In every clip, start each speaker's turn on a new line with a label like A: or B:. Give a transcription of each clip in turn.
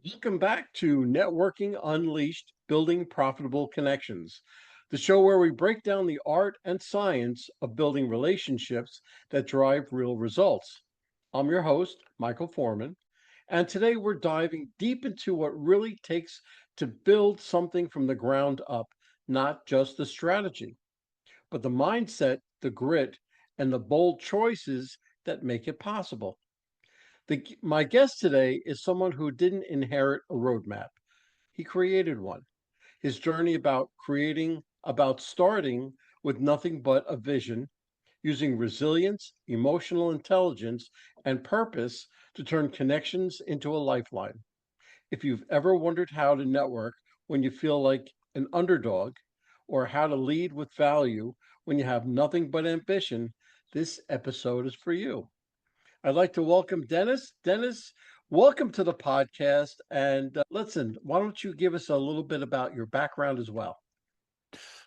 A: Welcome back to Networking Unleashed Building Profitable Connections, the show where we break down the art and science of building relationships that drive real results. I'm your host, Michael Foreman, and today we're diving deep into what really takes to build something from the ground up, not just the strategy, but the mindset, the grit, and the bold choices that make it possible. My guest today is someone who didn't inherit a roadmap. He created one. His journey about starting with nothing but a vision, using resilience, emotional intelligence, and purpose to turn connections into a lifeline. If you've ever wondered how to network when you feel like an underdog, or how to lead with value when you have nothing but ambition, this episode is for you. I'd like to welcome Dennis. Dennis, welcome to the podcast. And listen, why don't you give us a little bit about your background as well?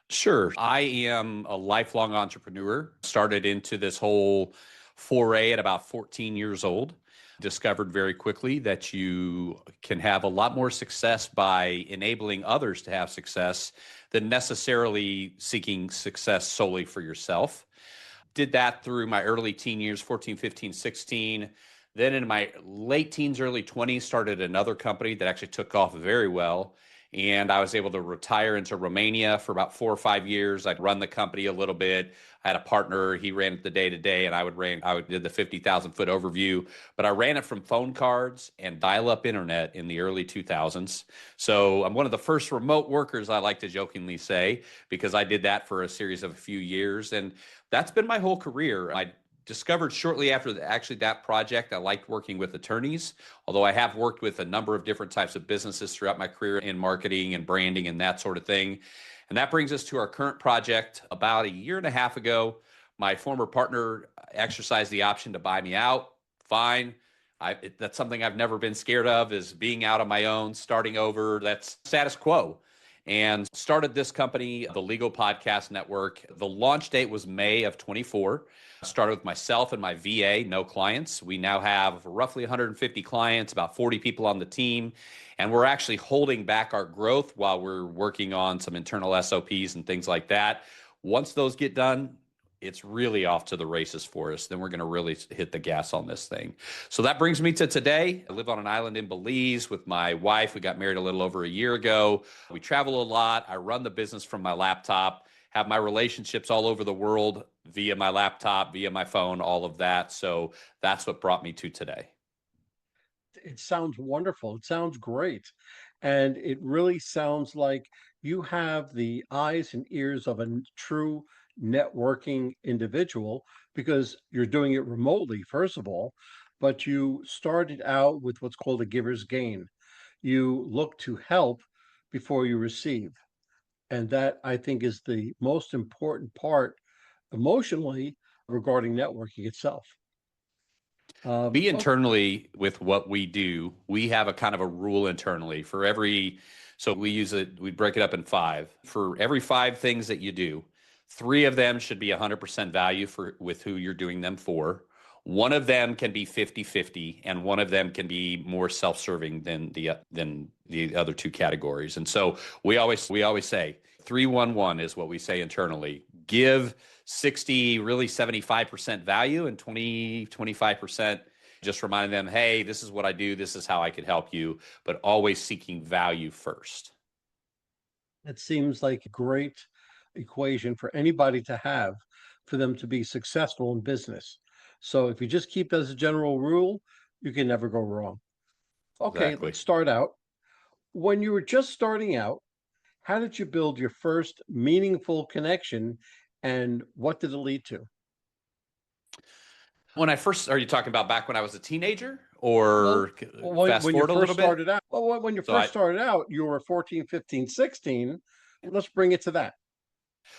B: Sure. I am a lifelong entrepreneur. Started into this whole foray at about 14 years old. Discovered very quickly that you can have a lot more success by enabling others to have success than necessarily seeking success solely for yourself. Did that through my early teen years, 14, 15, 16. Then in my late teens, early 20s, started another company that actually took off very well. And I was able to retire into Romania for about 4 or 5 years. I'd run the company a little bit. I had a partner. He ran the day to day, and I did the 50,000 foot overview. But I ran it from phone cards and dial up internet in the early 2000s. So I'm one of the first remote workers, I like to jokingly say, because I did that for a series of a few years. And that's been my whole career. I discovered shortly after actually that project, I liked working with attorneys, although I have worked with a number of different types of businesses throughout my career in marketing and branding and that sort of thing. And that brings us to our current project. About a year and a half ago, my former partner exercised the option to buy me out. Fine. That's something I've never been scared of, is being out on my own, starting over. That's status quo. And started this company, the Legal Podcast Network. The launch date was May of 24. Started with myself and my VA, no clients. We now have roughly 150 clients, about 40 people on the team. And we're actually holding back our growth while we're working on some internal SOPs and things like that. Once those get done, it's really off to the races for us. Then we're going to really hit the gas on this thing. So that brings me to today. I live on an island in Belize with my wife. We got married a little over a year ago. We travel a lot. I run the business from my laptop, have my relationships all over the world via my laptop, via my phone, all of that. So that's what brought me to today.
A: It sounds wonderful. It sounds great. And it really sounds like you have the eyes and ears of a true networking individual because you're doing it remotely, first of all, but you started out with what's called a giver's gain. You look to help before you receive. And that I think is the most important part emotionally regarding networking itself.
B: We
A: Oh,
B: internally, with what we do, we have a kind of a rule internally for every, so we break it up in five. For every five things that you do, three of them should be 100% value for with who you're doing them for. One of them can be 50-50, and one of them can be more self-serving than the other two categories. And so we always say 3-1-1 is what we say internally. Give 60, really 75% value, and 25% just reminding them, hey, this is what I do, this is how I could help you, but always seeking value first.
A: it seems like a great equation for anybody to have for them to be successful in business. So if you just keep it as a general rule, you can never go wrong. Okay,
B: Exactly.
A: let's start out. When you were just starting out, how did you build your first meaningful connection and what did it lead to?
B: When I first, are you talking about back when I was a teenager
A: Well,
B: or fast
A: when you
B: forward a
A: first
B: little bit?
A: started out, well, when you
B: So
A: first started out, you were 14, 15, 16. Let's bring it to that.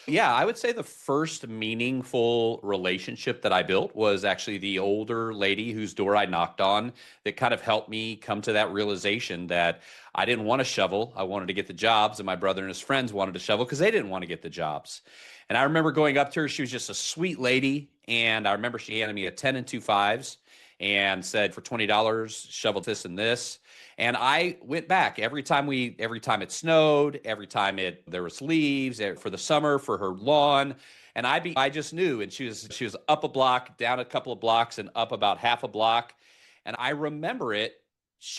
B: yeah, I would say the first meaningful relationship that I built was actually the older lady whose door I knocked on that kind of helped me come to that realization that I didn't want to shovel. I wanted to get the jobs, and my brother and his friends wanted to shovel because they didn't want to get the jobs. And I remember going up to her. She was just a sweet lady. And I remember she handed me a 10 and 2 5s and said, for $20, shovel this and this. And I went back every time it snowed, every time there was leaves for the summer for her lawn. And I just knew. And she was up a block, down a couple of blocks, and up about half a block. And I remember it.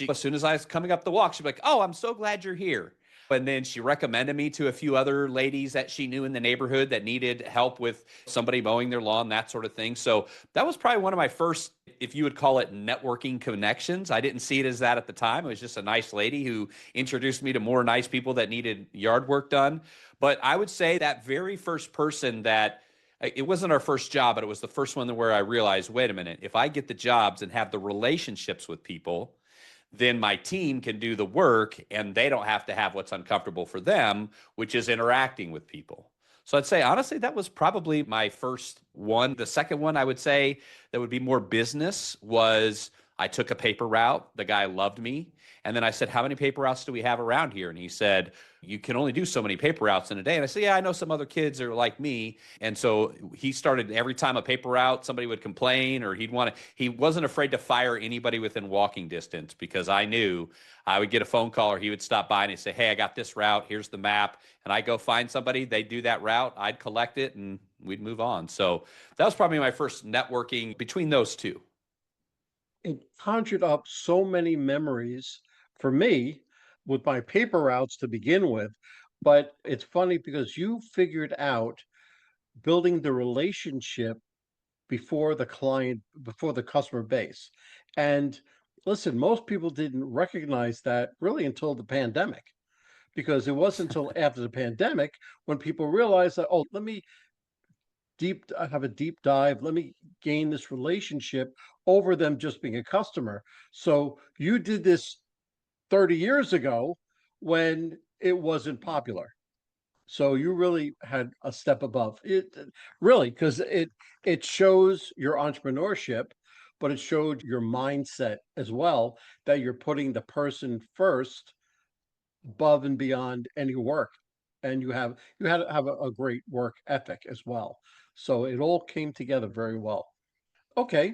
B: As soon as I was coming up the walk, she'd be like, "Oh, I'm so glad you're here." And then she recommended me to a few other ladies that she knew in the neighborhood that needed help with somebody mowing their lawn, that sort of thing. So that was probably one of my first, if you would call it, networking connections. I didn't see it as that at the time. It was just a nice lady who introduced me to more nice people that needed yard work done. But I would say that very first person that it wasn't our first job, but it was the first one where I realized, wait a minute, if I get the jobs and have the relationships with people, then my team can do the work and they don't have to have what's uncomfortable for them, which is interacting with people. So I'd say, honestly, that was probably my first one. The second one I would say that would be more business was I took a paper route. The guy loved me. And then I said, "How many paper routes do we have around here?" And he said, "You can only do so many paper routes in a day." And I said, "Yeah, I know some other kids are like me." And so he started, every time a paper route, somebody would complain or he wasn't afraid to fire anybody within walking distance, because I knew I would get a phone call or he would stop by and he'd say, "Hey, I got this route. Here's the map." And I go find somebody, they'd do that route. I'd collect it and we'd move on. So that was probably my first networking between those two.
A: It conjured up so many memories for me with my paper routes to begin with. But it's funny because you figured out building the relationship before the customer base. And listen, most people didn't recognize that really until the pandemic, because it wasn't until after the pandemic when people realized that, oh, let me have a deep dive, let me gain this relationship over them just being a customer. So you did this 30 years ago when it wasn't popular. So you really had a step above it, really, because it shows your entrepreneurship, but it showed your mindset as well, that you're putting the person first above and beyond any work. And you had to have a great work ethic as well. So it all came together very well. Okay,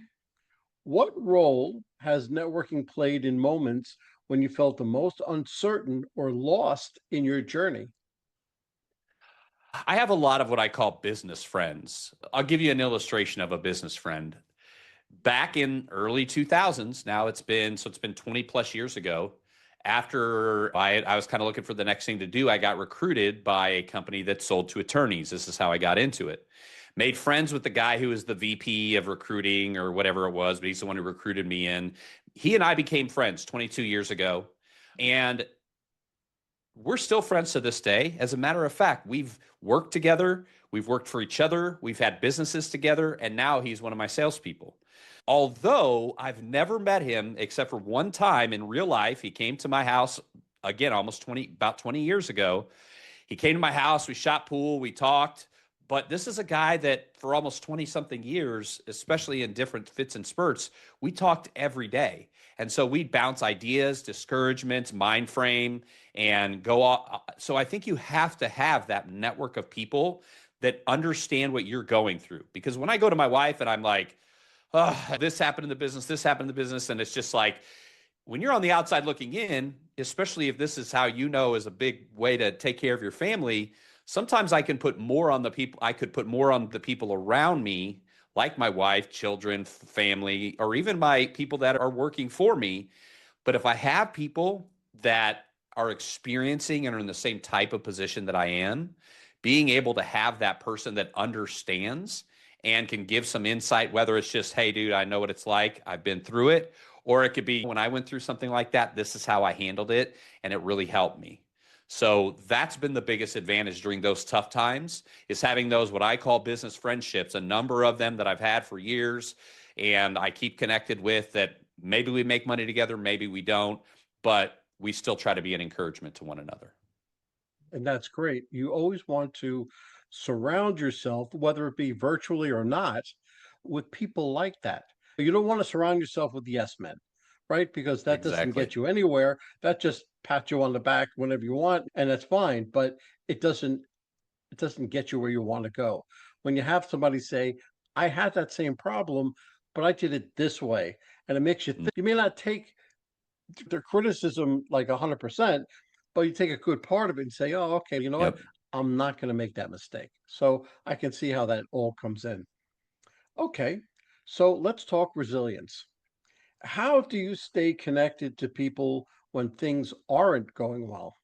A: what role has networking played in moments when you felt the most uncertain or lost in your journey?
B: I have a lot of what I call business friends. I'll give you an illustration of a business friend. Back in early 2000s, now it's been 20 plus years ago. After I was kind of looking for the next thing to do, I got recruited by a company that sold to attorneys. This is how I got into it. Made friends with the guy who was the VP of recruiting or whatever it was, but he's the one who recruited me in. He and I became friends 22 years ago. And we're still friends to this day. As a matter of fact, we've worked together, we've worked for each other, we've had businesses together, and now he's one of my salespeople. Although I've never met him except for one time in real life, he came to my house again about 20 years ago. He came to my house, we shot pool, we talked. But this is a guy that for almost 20 something years, especially in different fits and spurts, we talked every day. And so we'd bounce ideas, discouragements, mind frame, and go off. So I think you have to have that network of people that understand what you're going through. Because when I go to my wife and I'm like, "Oh, this happened in the business, this happened in the business," and it's just like, when you're on the outside looking in, especially if this is how you know is a big way to take care of your family, sometimes I could put more on the people around me, like my wife, children, family, or even my people that are working for me. But if I have people that are experiencing and are in the same type of position that I am, being able to have that person that understands and can give some insight, whether it's just, "Hey, dude, I know what it's like. I've been through it." Or it could be, "When I went through something like that, this is how I handled it, and it really helped me." So that's been the biggest advantage during those tough times, is having those, what I call business friendships, a number of them that I've had for years and I keep connected with, that maybe we make money together, maybe we don't, but we still try to be an encouragement to one another.
A: And that's great. You always want to surround yourself, whether it be virtually or not, with people like that. You don't want to surround yourself with yes men, right? Because that doesn't
B: Exactly.
A: get you anywhere. That just pats you on the back whenever you want, and that's fine. But it doesn't get you where you want to go. When you have somebody say, "I had that same problem, but I did it this way," and it makes you think. You may not take their criticism like 100%, but you take a good part of it and say, oh, okay, you know what?
B: Yep.
A: I'm not going to make that mistake. So I can see how that all comes in. Okay, so let's talk resilience. How do you stay connected to people when things aren't going well?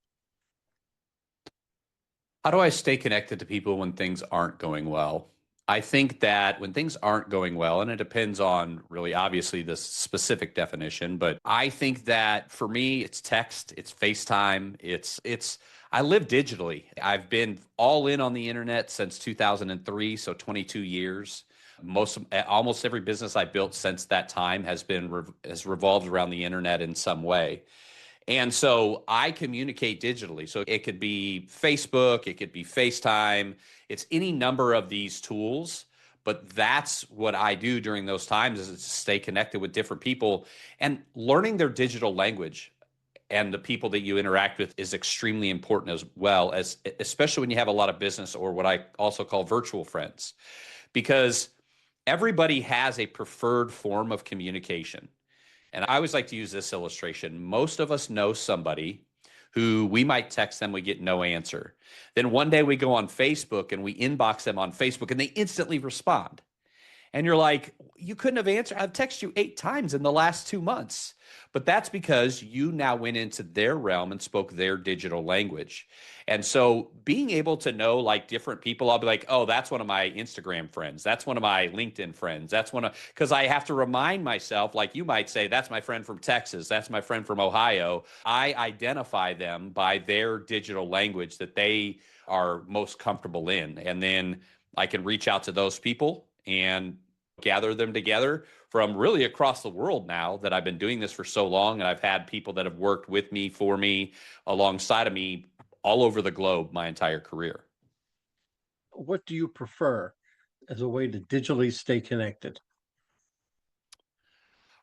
B: How do I stay connected to people when things aren't going well? I think that when things aren't going well, and it depends on really obviously the specific definition, but I think that for me, it's text, it's FaceTime, I live digitally. I've been all in on the internet since 2003, so 22 years. Almost every business I built since that time has revolved around the internet in some way. And so I communicate digitally. So it could be Facebook, it could be FaceTime, it's any number of these tools. But that's what I do during those times is to stay connected with different people and learning their digital language and the people that you interact with is extremely important as well as especially when you have a lot of business or what I also call virtual friends because everybody has a preferred form of communication. And I always like to use this illustration. Most of us know somebody who we might text them, we get no answer. Then one day we go on Facebook and we inbox them on Facebook and they instantly respond. And you're like, you couldn't have answered. I've texted you 8 times in the last 2 months. But that's because you now went into their realm and spoke their digital language. And so being able to know like different people, I'll be like, oh, that's one of my Instagram friends. That's one of my LinkedIn friends. Because I have to remind myself, like you might say, that's my friend from Texas. That's my friend from Ohio. I identify them by their digital language that they are most comfortable in. And then I can reach out to those people and gather them together from really across the world now that I've been doing this for so long. And I've had people that have worked with me, for me, alongside of me all over the globe my entire career.
A: What do you prefer as a way to digitally stay connected?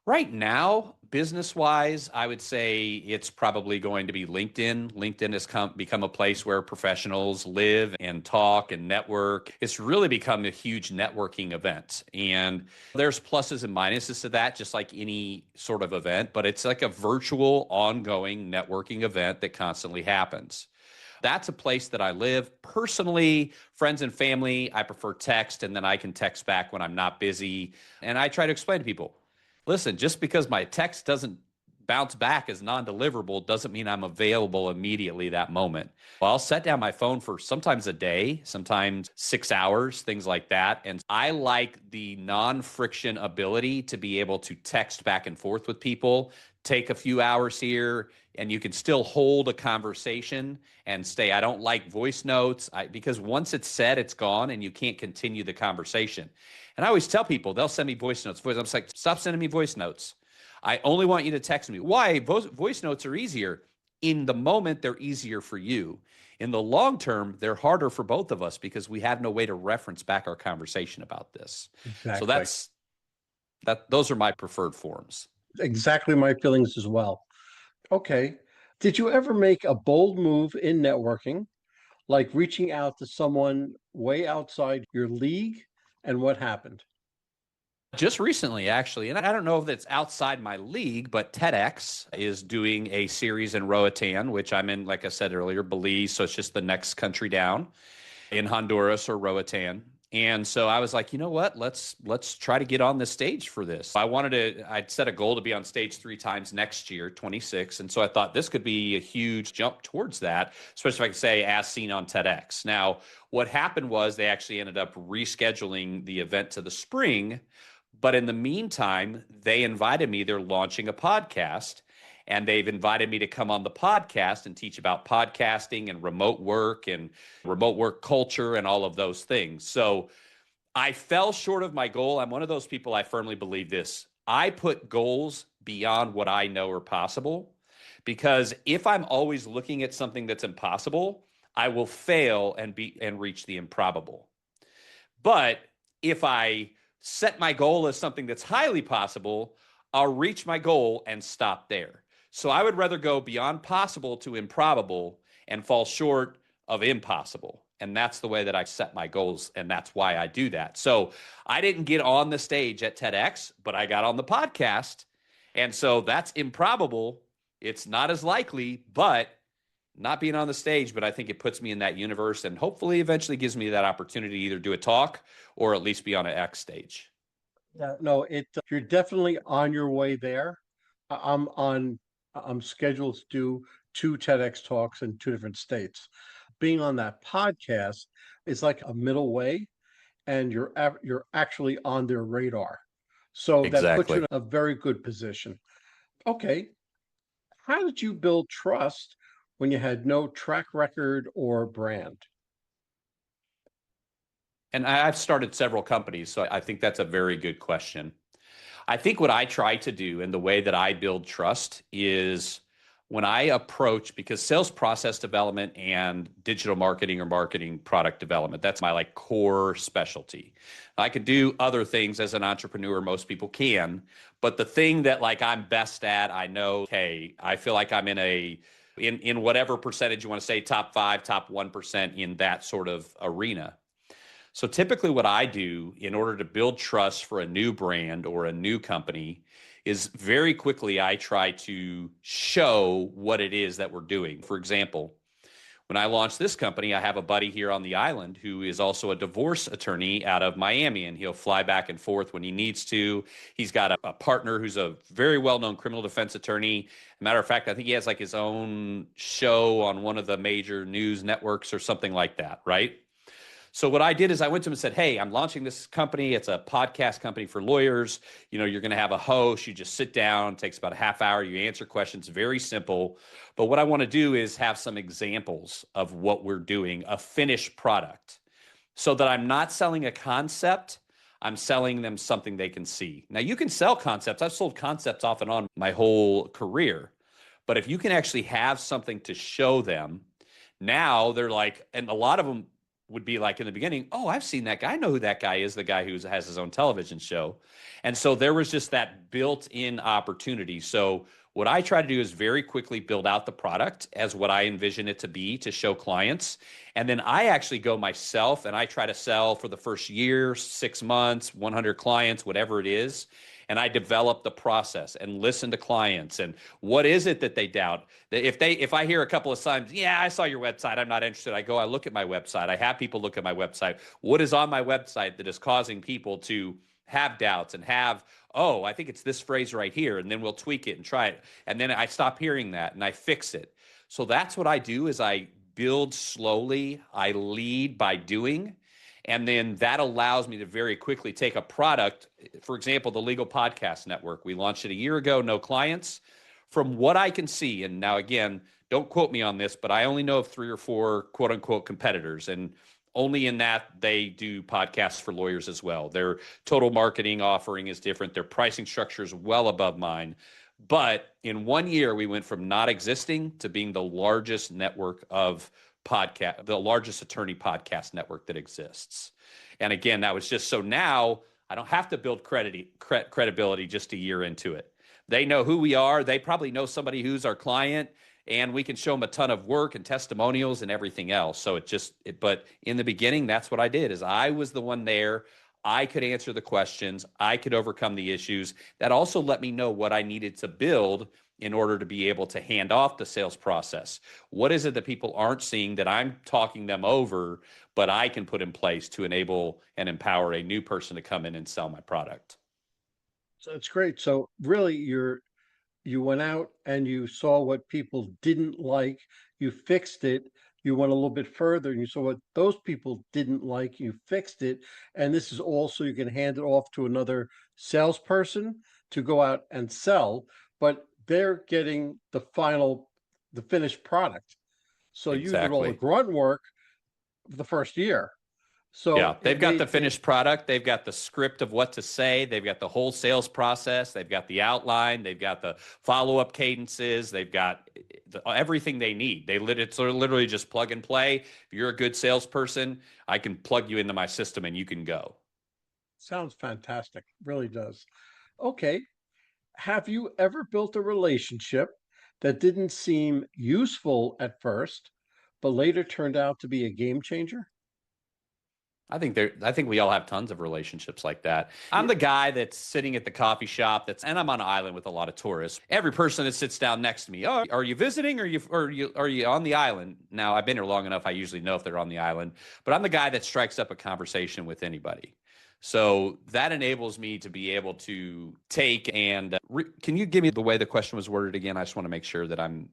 B: Right now, business wise, I would say it's probably going to be LinkedIn. LinkedIn has become a place where professionals live and talk and network. It's really become a huge networking event. And there's pluses and minuses to that, just like any sort of event, but it's like a virtual, ongoing networking event that constantly happens. That's a place that I live. Personally, friends and family, I prefer text, and then I can text back when I'm not busy. And I try to explain to people, listen, just because my text doesn't bounce back as non-deliverable doesn't mean I'm available immediately that moment. Well, I'll set down my phone for sometimes a day, sometimes 6 hours, things like that. And I like the non-friction ability to be able to text back and forth with people, take a few hours here, and you can still hold a conversation and stay. I don't like voice notes because once it's said, it's gone and you can't continue the conversation. And I always tell people, they'll send me voice notes. I'm just like, stop sending me voice notes. I only want you to text me. Why? Voice notes are easier. In the moment, they're easier for you. In the long term, they're harder for both of us because we have no way to reference back our conversation about this. So
A: Exactly.
B: those are my preferred forms.
A: Exactly my feelings as well. Okay. Did you ever make a bold move in networking, like reaching out to someone way outside your league? And what happened?
B: Just recently, actually, and I don't know if it's outside my league, but TEDx is doing a series in Roatan, which I'm in, like I said earlier, Belize. So it's just the next country down in Honduras or Roatan. And so I was like, you know what? Let's try to get on the stage for this. I'd set a goal to be on stage 3 times next year, 26. And so I thought this could be a huge jump towards that, especially if I could say as seen on TEDx. Now, what happened was they actually ended up rescheduling the event to the spring. But in the meantime, they invited me. They're launching a podcast and they've invited me to come on the podcast and teach about podcasting and remote work culture and all of those things. So I fell short of my goal. I'm one of those people, I firmly believe this. I put goals beyond what I know are possible because if I'm always looking at something that's impossible, I will fail and reach the improbable. But if I set my goal as something that's highly possible, I'll reach my goal and stop there. So I would rather go beyond possible to improbable and fall short of impossible. And that's the way that I set my goals. And that's why I do that. So I didn't get on the stage at TEDx, but I got on the podcast. And so that's improbable. It's not as likely, but not being on the stage, but I think it puts me in that universe and hopefully eventually gives me that opportunity to either do a talk or at least be on an X stage.
A: Yeah, no, you're definitely on your way there. I'm on I'm scheduled to do two TEDx talks in two different states. Being on that podcast is like a middle way, and you're actually on their radar. So that puts you
B: Exactly.
A: in a very good position. Okay, how did you build trust when you had no track record or brand?
B: And I've started several companies, so I think that's a very good question. I think what I try to do and the way that I build trust is when I approach, because sales process development and digital marketing or marketing product development, that's my like core specialty. I could do other things as an entrepreneur, most people can, but the thing that like I'm best at, I know, hey, I feel like I'm in whatever percentage you want to say, top 5, top 1% in that sort of arena. So typically, what I do in order to build trust for a new brand or a new company is very quickly I try to show what it is that we're doing. For example, when I launched this company, I have a buddy here on the island who is also a divorce attorney out of Miami, and he'll fly back and forth when he needs to. He's got a partner who's a very well known criminal defense attorney. Matter of fact, I think he has like his own show on one of the major news networks or something like that, right? So what I did is I went to him and said, "Hey, I'm launching this company. It's a podcast company for lawyers. You know, you're going to have a host. You just sit down. It takes about a half hour. You answer questions. Very simple. But what I want to do is have some examples of what we're doing, a finished product, so that I'm not selling a concept. I'm selling them something they can see. Now, you can sell concepts. I've sold concepts off and on my whole career. But if you can actually have something to show them, now they're like, and a lot of them would be like in the beginning, oh, I've seen that guy. I know who that guy is, the guy who has his own television show. And so there was just that built in opportunity. So what I try to do is very quickly build out the product as what I envision it to be to show clients. And then I actually go myself and I try to sell for the first year, 6 months, 100 clients, whatever it is. And I develop the process and listen to clients and what is it that they doubt. If I hear a couple of times, yeah, I saw your website, I'm not interested. I look at my website. I have people look at my website. What is on my website that is causing people to have doubts and have, oh, I think it's this phrase right here, and then we'll tweak it and try it. And then I stop hearing that and I fix it. So that's what I do is I build slowly. I lead by doing. And then that allows me to very quickly take a product, for example, the Legal Podcast Network. We launched it a year ago, no clients. From what I can see, and now again, don't quote me on this, but I only know of 3 or 4 quote unquote competitors. And only in that they do podcasts for lawyers as well. Their total marketing offering is different. Their pricing structure is well above mine. But in 1 year, we went from not existing to being the largest network of podcast, the largest attorney podcast network that exists. And again, that was just so now I don't have to build credibility just a year into it. They know who we are. They probably know somebody who's our client, and we can show them a ton of work and testimonials and everything else. So but in the beginning, that's what I did is I was the one there. I could answer the questions. I could overcome the issues. That also let me know what I needed to build in order to be able to hand off the sales process. What is it that people aren't seeing that I'm talking them over, but I can put in place to enable and empower a new person to come in and sell my product?
A: So it's great. So really, you went out and you saw what people didn't like, you fixed it, you went a little bit further and you saw what those people didn't like, you fixed it, and this is also you can hand it off to another salesperson to go out and sell, but they're getting the finished product. So you did all the
B: Exactly.
A: grunt work the first year.
B: Yeah,
A: So
B: they've
A: it
B: got the
A: made it
B: finished product. They've got the script of what to say. They've got the whole sales process. They've got the outline. They've got the follow-up cadences. They've got everything they need. It's literally just plug and play. If you're a good salesperson, I can plug you into my system and you can go.
A: sounds fantastic, really does. Okay, have you ever built a relationship that didn't seem useful at first, but later turned out to be a game changer?
B: I think we all have tons of relationships like that. I'm the guy that's sitting at the coffee shop and I'm on an island with a lot of tourists. Every person that sits down next to me, oh, are you visiting or are you on the island? Now, I've been here long enough, I usually know if they're on the island, but I'm the guy that strikes up a conversation with anybody. So that enables me to be able to take and can you give me the way the question was worded again? I just want to make sure that I'm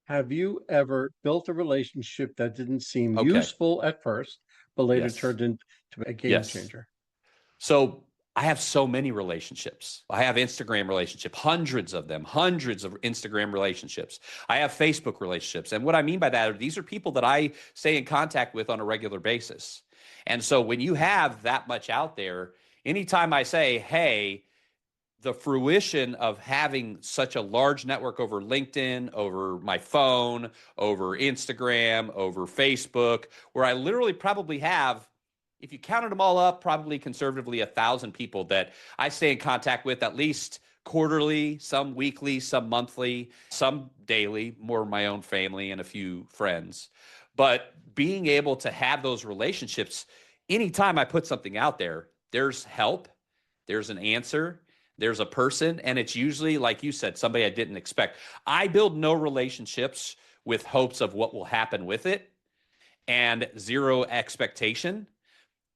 A: Have you ever built a relationship that didn't seem
B: okay.
A: useful at first, but later
B: Yes.
A: turned into a game
B: Yes.
A: changer?
B: So I have so many relationships. I have Instagram relationship, hundreds of them, hundreds of Instagram relationships. I have Facebook relationships. And what I mean by that are these are people that I stay in contact with on a regular basis. And so when you have that much out there, anytime I say, hey, the fruition of having such a large network over LinkedIn, over my phone, over Instagram, over Facebook, where I literally probably have, if you counted them all up, probably conservatively 1,000 people that I stay in contact with at least quarterly, some weekly, some monthly, some daily, more my own family and a few friends. But being able to have those relationships, anytime I put something out there, there's help, there's an answer, there's a person, and it's usually, like you said, somebody I didn't expect. I build no relationships with hopes of what will happen with it and zero expectation.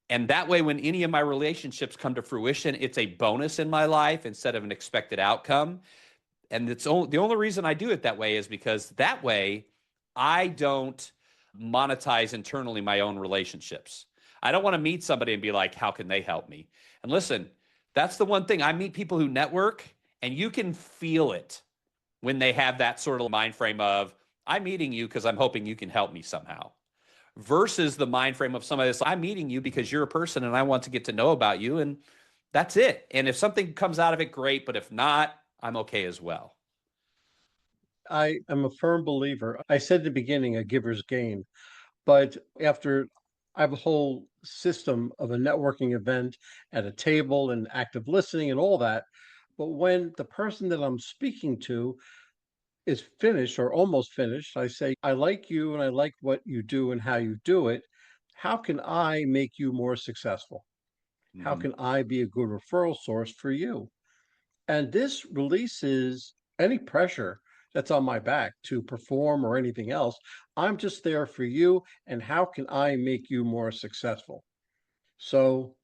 B: And that way, when any of my relationships come to fruition, it's a bonus in my life instead of an expected outcome. And the only reason I do it that way is because that way I don't monetize internally my own relationships. I don't want to meet somebody and be like, how can they help me? And listen, that's the one thing. I meet people who network and you can feel it when they have that sort of mind frame of, I'm meeting you because I'm hoping you can help me somehow. Versus the mind frame of somebody that's, I'm meeting you because you're a person and I want to get to know about you. And that's it. And if something comes out of it, great. But if not, I'm okay as well.
A: I am a firm believer. I said at the beginning, a giver's gain, but after I have a whole system of a networking event at a table and active listening and all that. But when the person that I'm speaking to is finished or almost finished, I say, I like you and I like what you do and how you do it. How can I make you more successful? How
B: Mm-hmm.
A: can I be a good referral source for you? And this releases any pressure that's on my back to perform or anything else. I'm just there for you. And how can I make you more successful? So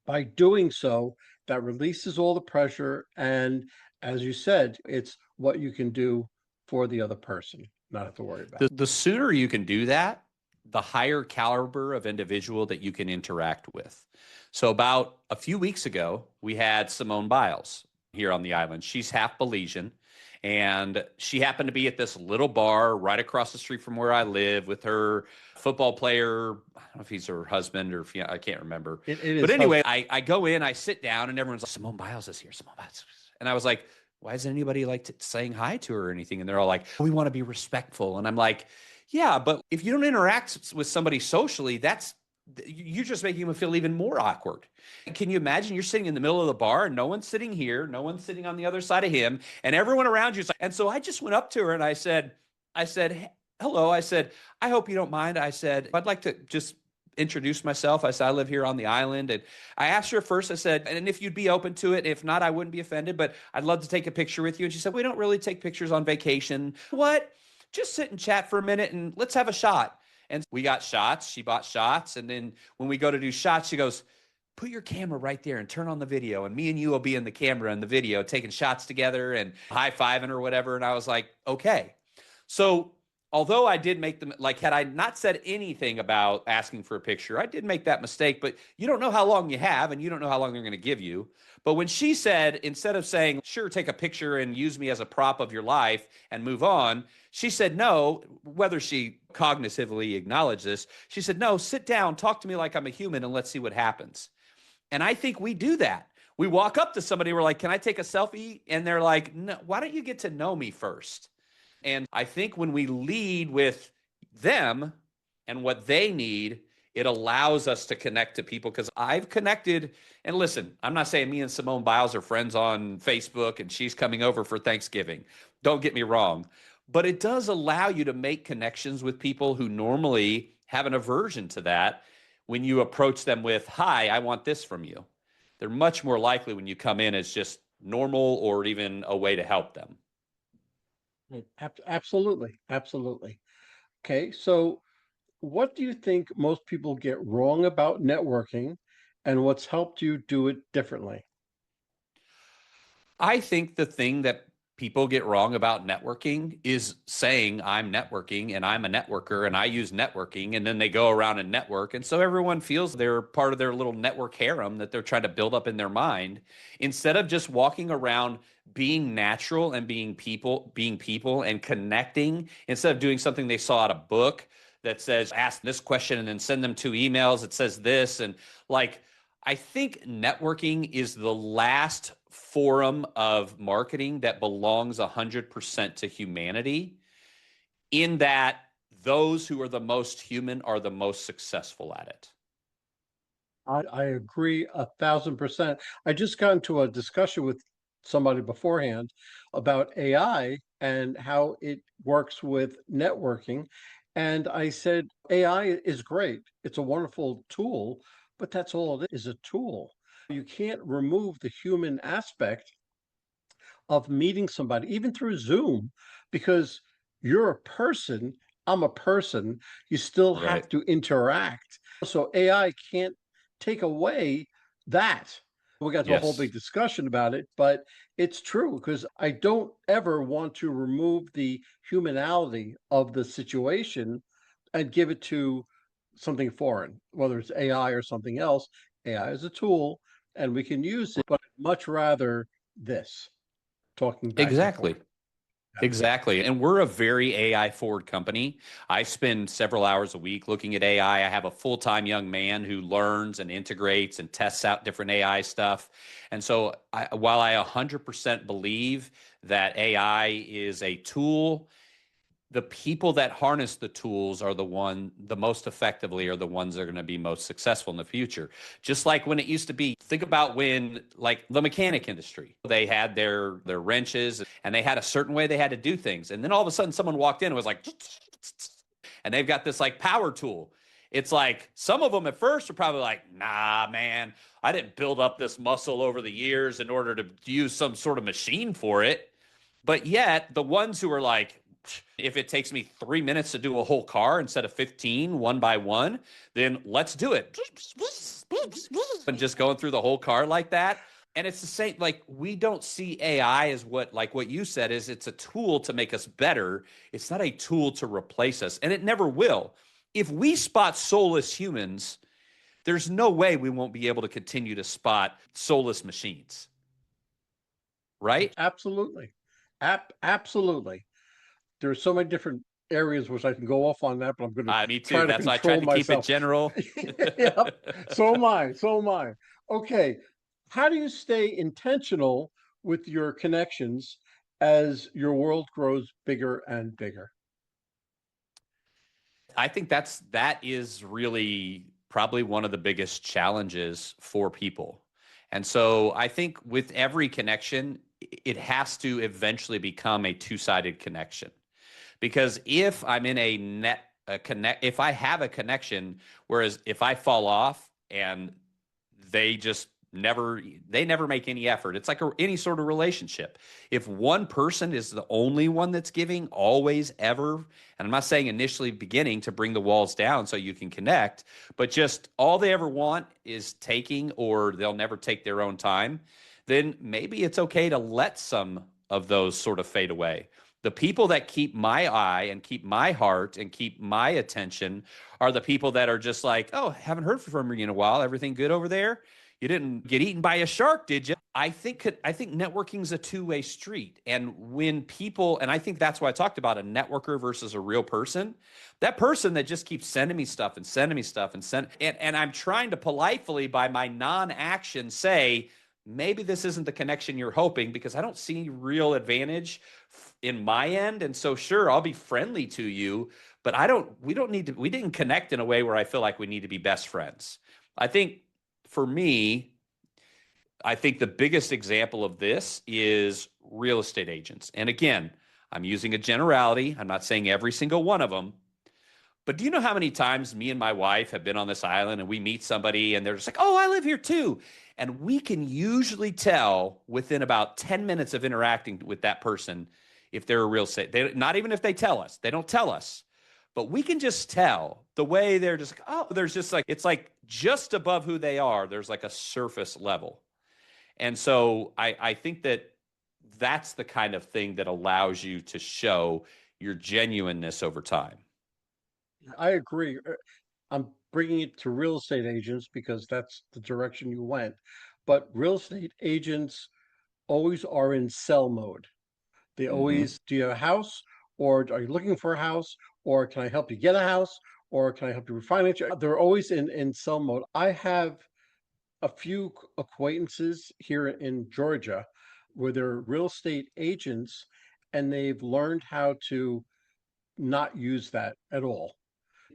A: by doing so, that releases all the pressure. And as you said, it's what you can do for the other person, not have to worry about.
B: The sooner you can do that, the higher caliber of individual that you can interact with. So, about a few weeks ago, we had Simone Biles here on the island. She's half Belizean, and she happened to be at this little bar right across the street from where I live with her football player. I don't know if he's her husband or I can't remember.
A: It
B: But
A: is
B: anyway, I go in, I sit down, and everyone's like, Simone Biles is here. Simone Biles. And I was like, why isn't anybody like saying hi to her or anything? And they're all like, we want to be respectful. And I'm like, yeah, but if you don't interact with somebody socially, you're just making them feel even more awkward. Can you imagine you're sitting in the middle of the bar and no one's sitting here, no one's sitting on the other side of him, and everyone around you is like, and so I just went up to her and I said, hello. I said, I hope you don't mind. I said, I'd like to just introduce myself. I said, I live here on the island. And I asked her first, I said, and if you'd be open to it, if not, I wouldn't be offended, but I'd love to take a picture with you. And she said, we don't really take pictures on vacation. What? Just sit and chat for a minute and let's have a shot. And we got shots. She bought shots. And then when we go to do shots, she goes, put your camera right there and turn on the video. And me and you will be in the camera and the video taking shots together and high-fiving or whatever. And I was like, okay. So although I did make them, like, had I not said anything about asking for a picture, I did make that mistake, but you don't know how long you have and you don't know how long they're going to give you. But when she said, instead of saying, sure, take a picture and use me as a prop of your life and move on, she said, no, whether she cognitively acknowledged this, she said, no, sit down, talk to me like I'm a human and let's see what happens. And I think we do that. We walk up to somebody, we're like, can I take a selfie? And they're like, no, why don't you get to know me first? And I think when we lead with them and what they need, it allows us to connect to people because I've connected. And listen, I'm not saying me and Simone Biles are friends on Facebook and she's coming over for Thanksgiving. Don't get me wrong. But it does allow you to make connections with people who normally have an aversion to that when you approach them with, "Hi, I want this from you." They're much more likely when you come in as just normal or even a way to help them.
A: Absolutely. Absolutely. Okay. So, what do you think most people get wrong about networking and what's helped you do it differently?
B: I think the thing that people get wrong about networking is saying I'm networking and I'm a networker and I use networking, and then they go around and network. And so everyone feels they're part of their little network harem that they're trying to build up in their mind, instead of just walking around being natural and being people and connecting, instead of doing something they saw out a book that says ask this question and then send them 2 emails that says this. And like, I think networking is the last forum of marketing that belongs 100% to humanity, in that those who are the most human are the most successful at it.
A: I agree 1,000%. I just got into a discussion with somebody beforehand about AI and how it works with networking. And I said, AI is great. It's a wonderful tool, but that's all it is, a tool. You can't remove the human aspect of meeting somebody, even through Zoom, because you're a person, I'm a person, you still
B: Right.
A: have to interact. So AI can't take away that. We got to a whole
B: Yes.
A: big discussion about it, but it's true because I don't ever want to remove the humanality of the situation and give it to something foreign, whether it's AI or something else. AI is a tool and we can use it, but I'd much rather this talking back and
B: Exactly.
A: forth.
B: Exactly. And we're a very AI forward company. I spend several hours a week looking at AI. I have a full time young man who learns and integrates and tests out different AI stuff. And so, while I 100% believe that AI is a tool, the people that harness the tools are the most effectively are the ones that are going to be most successful in the future. Just like when it used to be, think about when, like, the mechanic industry, they had their wrenches and they had a certain way they had to do things, and then all of a sudden someone walked in and was like, and they've got this like power tool. It's like some of them at first are probably like, nah, man, I didn't build up this muscle over the years in order to use some sort of machine for it. But yet, the ones who are like, if it takes me 3 minutes to do a whole car instead of 15, one by one, then let's do it. And just going through the whole car like that. And it's the same, like, we don't see AI as what you said, is it's a tool to make us better. It's not a tool to replace us, and it never will. If we spot soulless humans, there's no way we won't be able to continue to spot soulless machines, right?
A: Absolutely. Absolutely. There are so many different areas which I can go off on that, but I'm going to
B: Me too.
A: try to
B: That's why I tried
A: control
B: to keep it
A: myself.
B: general.
A: Yep. So am I. So am I. Okay. How do you stay intentional with your connections as your world grows bigger and bigger?
B: I think that is really probably one of the biggest challenges for people. And so I think with every connection, it has to eventually become a two-sided connection. Because if I'm in if I have a connection, whereas if I fall off and they just never make any effort. It's like any sort of relationship. If one person is the only one that's giving always, ever, and I'm not saying initially beginning to bring the walls down so you can connect, but just all they ever want is taking, or they'll never take their own time, then maybe it's okay to let some of those sort of fade away. The people that keep my eye and keep my heart and keep my attention are the people that are just like, oh, haven't heard from you in a while. Everything good over there? You didn't get eaten by a shark, did you? I think networking is a two-way street. And when people, and I think that's why I talked about a networker versus a real person. That person that just keeps sending me stuff and sending me stuff and I'm trying to politely, by my non-action, say, maybe this isn't the connection you're hoping, because I don't see real advantage in my end. And so, sure, I'll be friendly to you, but we didn't connect in a way where I feel like we need to be best friends. I think for me, I think the biggest example of this is real estate agents. And again, I'm using a generality. I'm not saying every single one of them, But do you know how many times me and my wife have been on this island and we meet somebody and they're just like, oh, I live here too. And we can usually tell within about 10 minutes of interacting with that person if they're a real estate. Not even if they tell us, they don't tell us, but we can just tell the way they're just like, oh, there's just like, it's like just above who they are, there's like a surface level. And so I think that that's the kind of thing that allows you to show your genuineness over time.
A: I agree. I'm bringing it to real estate agents because that's the direction you went. But real estate agents always are in sell mode. They
B: Hmm.
A: always, do you have a house? Or are you looking for a house? Or can I help you get a house? Or can I help you refinance? They're always in sell mode. I have a few acquaintances here in Georgia where they're real estate agents and they've learned how to not use that at all.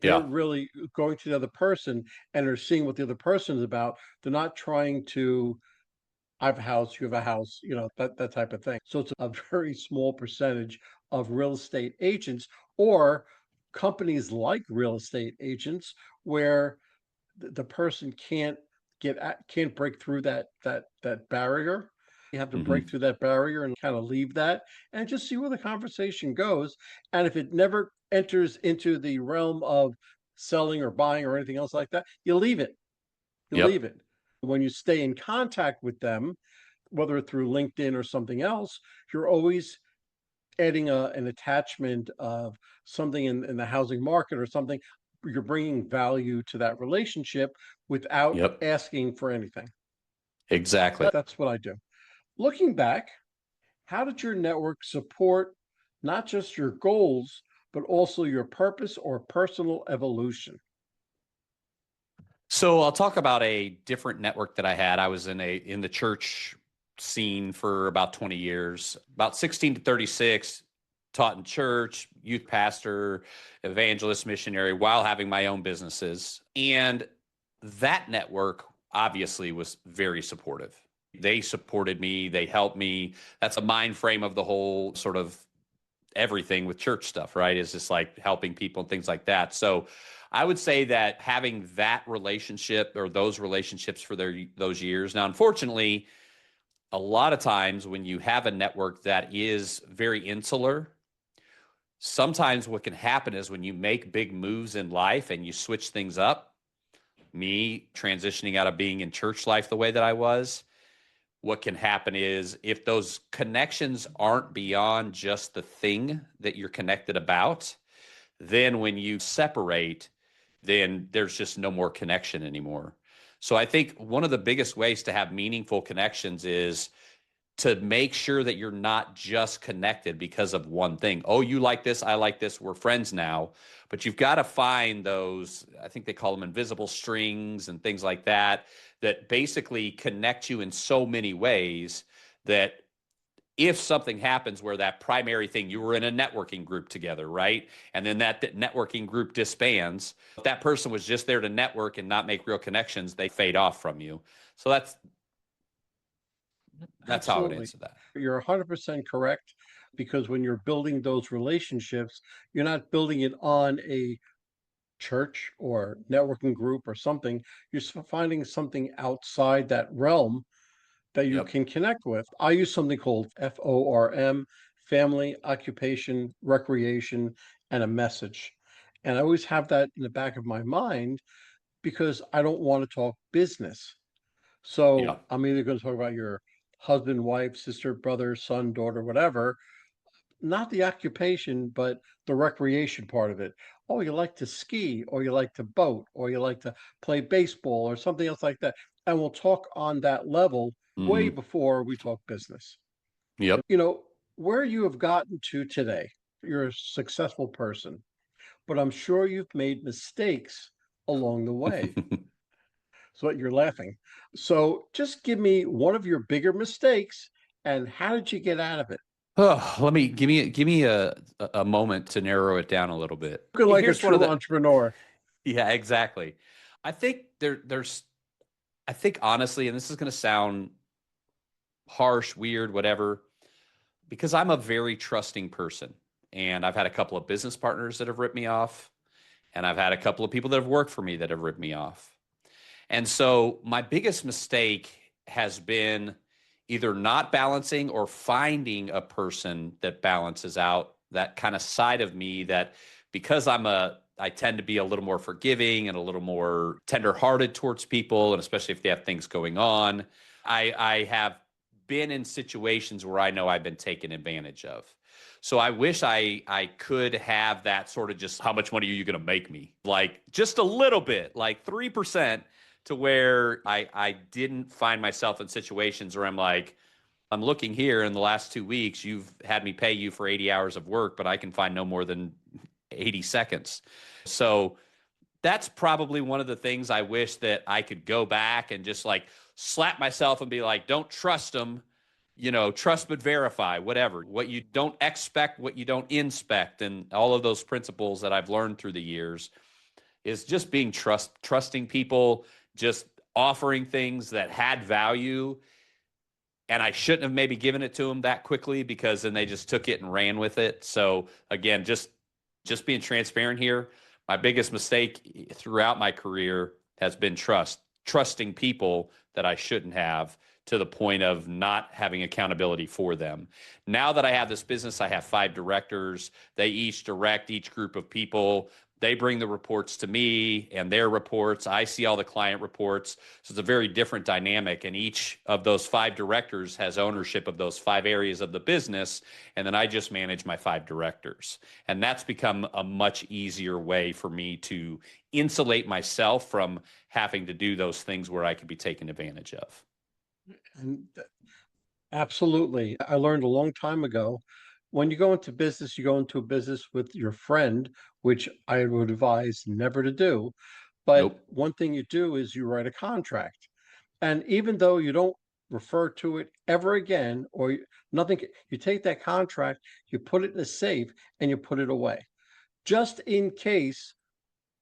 A: They're
B: Yeah.
A: really going to the other person and are seeing what the other person is about. They're not trying to, I have a house, you have a house, that type of thing. So it's a very small percentage of real estate agents or companies like real estate agents where the person can't break through that barrier. You have to break
B: Hmm.
A: through that barrier and kind of leave that and just see where the conversation goes. And if it never enters into the realm of selling or buying or anything else like that, you leave it. You
B: Yep.
A: leave it. When you stay in contact with them, whether through LinkedIn or something else, you're always adding an attachment of something in the housing market or something. You're bringing value to that relationship without
B: Yep.
A: asking for anything.
B: Exactly.
A: That's what I do. Looking back, how did your network support not just your goals, but also your purpose or personal evolution?
B: So I'll talk about a different network that I had. I was in the church scene for about 20 years, about 16 to 36, taught in church, youth pastor, evangelist, missionary while having my own businesses. And that network obviously was very supportive. They supported me, they helped me. That's a mind frame of the whole sort of everything with church stuff, right? Is just like helping people and things like that. So I would say that having that relationship or those relationships for those years. Now, unfortunately, a lot of times when you have a network that is very insular, sometimes what can happen is when you make big moves in life and you switch things up, me transitioning out of being in church life the way that I was, what can happen is if those connections aren't beyond just the thing that you're connected about, then when you separate, then there's just no more connection anymore. So I think one of the biggest ways to have meaningful connections is to make sure that you're not just connected because of one thing. Oh, you like this, I like this, we're friends now. But you've got to find those, I think they call them invisible strings and things like that, that basically connect you in so many ways that if something happens where that primary thing, you were in a networking group together, right? And then that networking group disbands. If that person was just there to network and not make real connections, they fade off from you. So that's how I would
A: Absolutely.
B: answer that.
A: You're 100% correct because when you're building those relationships, you're not building it on a church or networking group or something. You're finding something outside that realm that you
B: Yep.
A: can connect with. I use something called FORM, family, occupation, recreation, and a message. And I always have that in the back of my mind because I don't want to talk business.
B: Yeah.
A: So I'm either going to talk about your husband, wife, sister, brother, son, daughter, whatever, not the occupation, but the recreation part of it. Oh, you like to ski, or you like to boat, or you like to play baseball, or something else like that. And we'll talk on that level way
B: Hmm.
A: before we talk business.
B: Yep.
A: You know, where you have gotten to today, you're a successful person, but I'm sure you've made mistakes along the way. So you're laughing. So just give me one of your bigger mistakes and how did you get out of it?
B: Oh, give me a moment to narrow it down a little bit.
A: Looking like a
B: Here's one of
A: true
B: the
A: entrepreneur.
B: yeah, exactly. I think there's I think honestly, and this is going to sound harsh, weird, whatever, because I'm a very trusting person, and I've had a couple of business partners that have ripped me off, And I've had a couple of people that have worked for me that have ripped me off. And so my biggest mistake has been either not balancing or finding a person that balances out that kind of side of me that because I tend to be a little more forgiving and a little more tenderhearted towards people, and especially if they have things going on. I have been in situations where I know I've been taken advantage of. So I wish I could have that sort of just how much money are you going to make me? Like just a little bit, like 3%, to where I didn't find myself in situations where I'm like, I'm looking here in the last 2 weeks, you've had me pay you for 80 hours of work, but I can find no more than 80 seconds. So that's probably one of the things I wish that I could go back and just like slap myself and be like, don't trust them, trust but verify, whatever. What you don't expect, what you don't inspect, and all of those principles that I've learned through the years is just being trusting people, just offering things that had value. And I shouldn't have maybe given it to them that quickly because then they just took it and ran with it. So again, just being transparent here. My biggest mistake throughout my career has been trusting people that I shouldn't have, to the point of not having accountability for them. Now that I have this business, I have 5 directors. They each direct each group of people. They bring the reports to me and their reports. I see all the client reports. So it's a very different dynamic. And each of those 5 directors has ownership of those 5 areas of the business. And then I just manage my 5 directors. And that's become a much easier way for me to insulate myself from having to do those things where I could be taken advantage of.
A: And absolutely. I learned a long time ago, when you go into business, you go into a business with your friend, which I would advise never to do. But
B: Nope.
A: one thing you do is you write a contract. And even though you don't refer to it ever again, or nothing, you take that contract, you put it in a safe, and you put it away. Just in case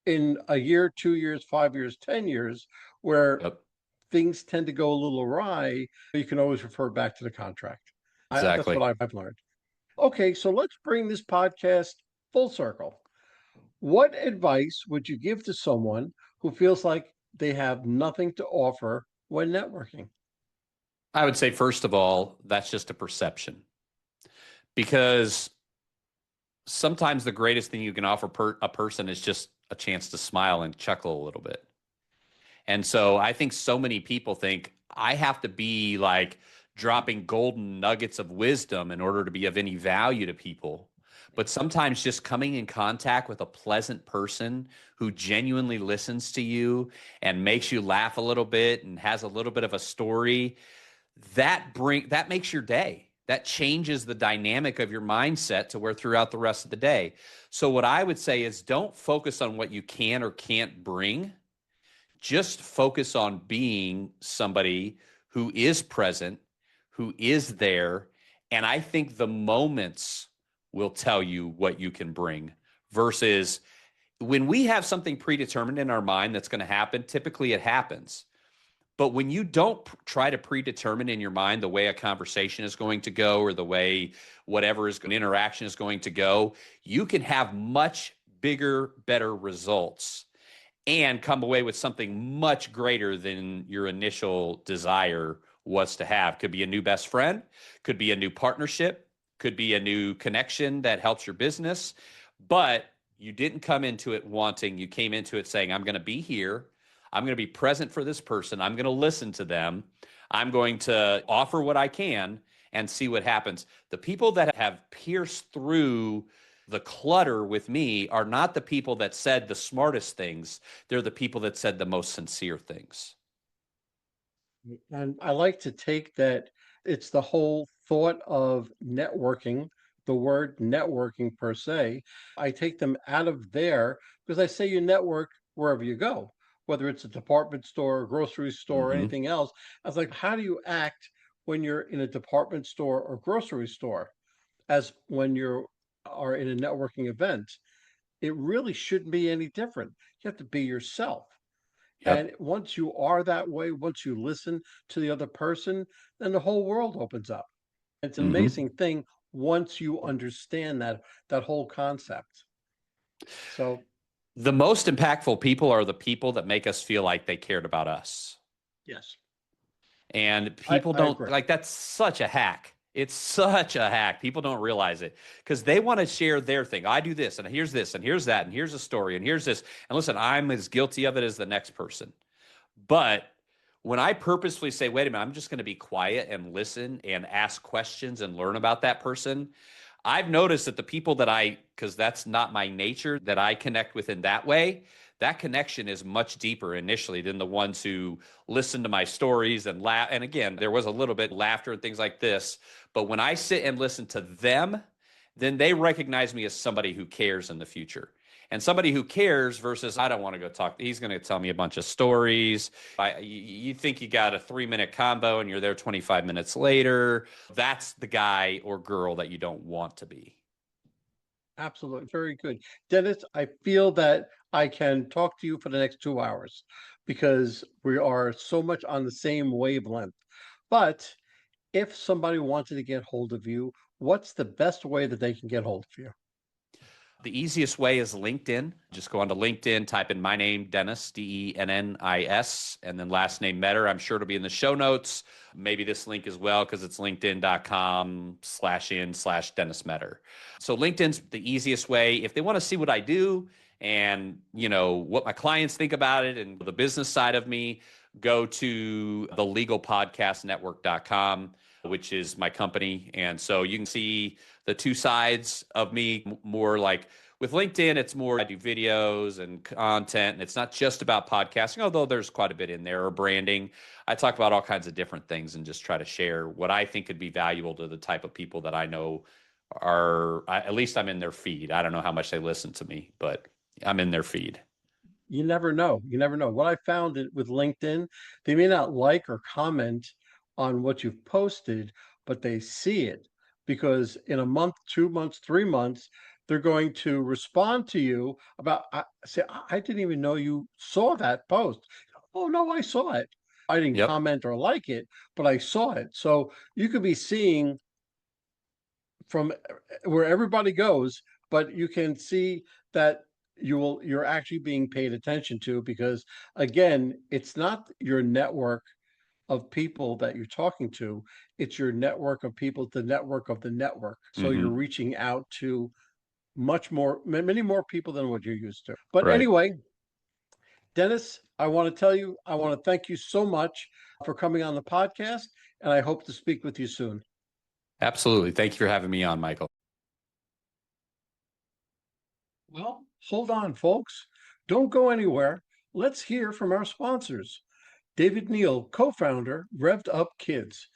A: in a year, 2 years, 5 years, 10 years, where
B: Yep.
A: things tend to go a little awry, you can always refer back to the contract. That's what
B: Exactly.
A: I've learned. Okay, so let's bring this podcast full circle. What advice would you give to someone who feels like they have nothing to offer when networking?
B: I would say, first of all, that's just a perception, because sometimes the greatest thing you can offer a person is just a chance to smile and chuckle a little bit. And so I think so many people think I have to be like dropping golden nuggets of wisdom in order to be of any value to people. But sometimes just coming in contact with a pleasant person who genuinely listens to you and makes you laugh a little bit and has a little bit of a story, that makes your day. That changes the dynamic of your mindset to where throughout the rest of the day. So what I would say is, don't focus on what you can or can't bring. Just focus on being somebody who is present, who is there. And I think the moments will tell you what you can bring, versus when we have something predetermined in our mind that's going to happen, typically it happens. But when you don't try to predetermine in your mind the way a conversation is going to go, or the way whatever is an interaction is going to go, you can have much bigger, better results and come away with something much greater than your initial desire was to have. Could be a new best friend, could be a new partnership, could be a new connection that helps your business. But you didn't come into it wanting, you came into it saying, I'm going to be here. I'm going to be present for this person. I'm going to listen to them. I'm going to offer what I can and see what happens. The people that have pierced through the clutter with me are not the people that said the smartest things. They're the people that said the most sincere things.
A: And I like to take that it's the whole thought of networking, the word networking per se. I take them out of there because I say you network wherever you go, whether it's a department store, a grocery store, or
B: Mm-hmm.
A: anything else. I was like, how do you act when you're in a department store or grocery store as when you are in a networking event? It really shouldn't be any different. You have to be yourself.
B: Yep.
A: And once you are that way, once you listen to the other person, then the whole world opens up. It's an
B: Mm-hmm.
A: amazing thing once you understand that whole concept. So,
B: The most impactful people are the people that make us feel like they cared about us.
A: Yes,
B: And people
A: I
B: don't
A: agree.
B: like that's such a hack. It's such a hack. People don't realize it because they want to share their thing. I do this, and here's that, and here's a story, and here's this. And listen, I'm as guilty of it as the next person. But when I purposefully say, wait a minute, I'm just going to be quiet and listen and ask questions and learn about that person, I've noticed that the people that because that's not my nature, that I connect with in that way, that connection is much deeper initially than the ones who listen to my stories and laugh. And again, there was a little bit laughter and things like this. But when I sit and listen to them, then they recognize me as somebody who cares in the future. And somebody who cares versus I don't want to go talk. He's going to tell me a bunch of stories. You think you got a 3-minute combo and you're there 25 minutes later. That's the guy or girl that you don't want to be.
A: Absolutely. Very good. Dennis, I feel that I can talk to you for the next 2 hours because we are so much on the same wavelength. But if somebody wanted to get hold of you, what's the best way that they can get hold of you?
B: The easiest way is LinkedIn. Just go onto LinkedIn, type in my name, Dennis, Dennis, and then last name Meador. I'm sure it'll be in the show notes. Maybe this link as well, because it's linkedin.com/in/Dennis Meador. So LinkedIn's the easiest way. If they want to see what I do and what my clients think about it and the business side of me, go to the legalpodcastnetwork.com, which is my company. And so you can see the two sides of me more like with LinkedIn, it's more I do videos and content, and it's not just about podcasting, although there's quite a bit in there, or branding. I talk about all kinds of different things and just try to share what I think could be valuable to the type of people that I know at least I'm in their feed. I don't know how much they listen to me, but I'm in their feed.
A: You never know. You never know. What I found with LinkedIn, they may not like or comment on what you've posted, but they see it because in a month, 2 months, 3 months, they're going to respond to you about, say, I didn't even know you saw that post. Oh, no, I saw it. I didn't
B: Yep.
A: comment or like it, but I saw it. So you could be seeing from where everybody goes, but you can see that you're actually being paid attention to because again, it's not your network of people that you're talking to, it's your network of people, the network of the network. So you're
B: Mm-hmm.
A: reaching out to many more people than what you're used to. But
B: Right.
A: anyway, Dennis, I want to tell you, I want to thank you so much for coming on the podcast, and I hope to speak with you soon.
B: Absolutely. Thank you for having me on, Michael.
A: Well, hold on, folks. Don't go anywhere. Let's hear from our sponsors. David Neal, co founder, Revved Up Kids.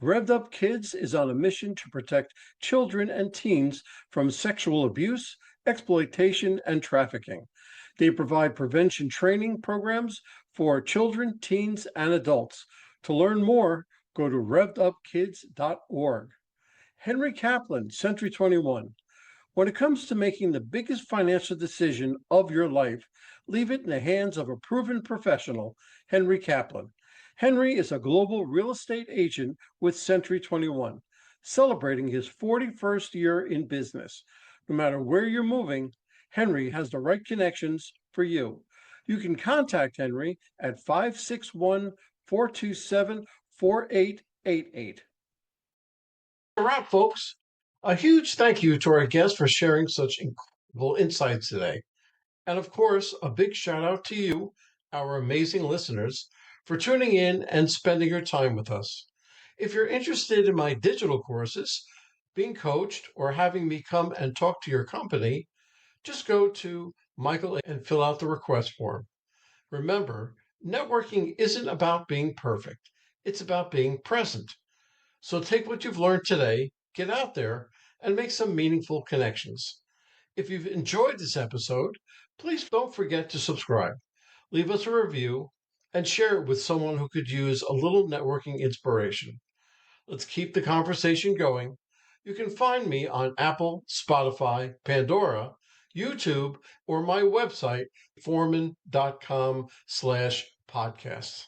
A: Revved Up Kids is on a mission to protect children and teens from sexual abuse, exploitation, and trafficking. They provide prevention training programs for children, teens, and adults. To learn more, go to revvedupkids.org. Henry Kaplan, Century 21. When it comes to making the biggest financial decision of your life, leave it in the hands of a proven professional, Henry Kaplan. Henry is a global real estate agent with Century 21, celebrating his 41st year in business. No matter where you're moving, Henry has the right connections for you. You can contact Henry at 561 427 4888. A wrap, folks. A huge thank you to our guest for sharing such incredible insights today. And of course, a big shout out to you, our amazing listeners, for tuning in and spending your time with us. If you're interested in my digital courses, being coached, or having me come and talk to your company, just go to Michael and fill out the request form. Remember, networking isn't about being perfect, it's about being present. So take what you've learned today, get out there, and make some meaningful connections. If you've enjoyed this episode, please don't forget to subscribe, leave us a review, and share it with someone who could use a little networking inspiration. Let's keep the conversation going. You can find me on Apple, Spotify, Pandora, YouTube, or my website, forman.com/podcasts.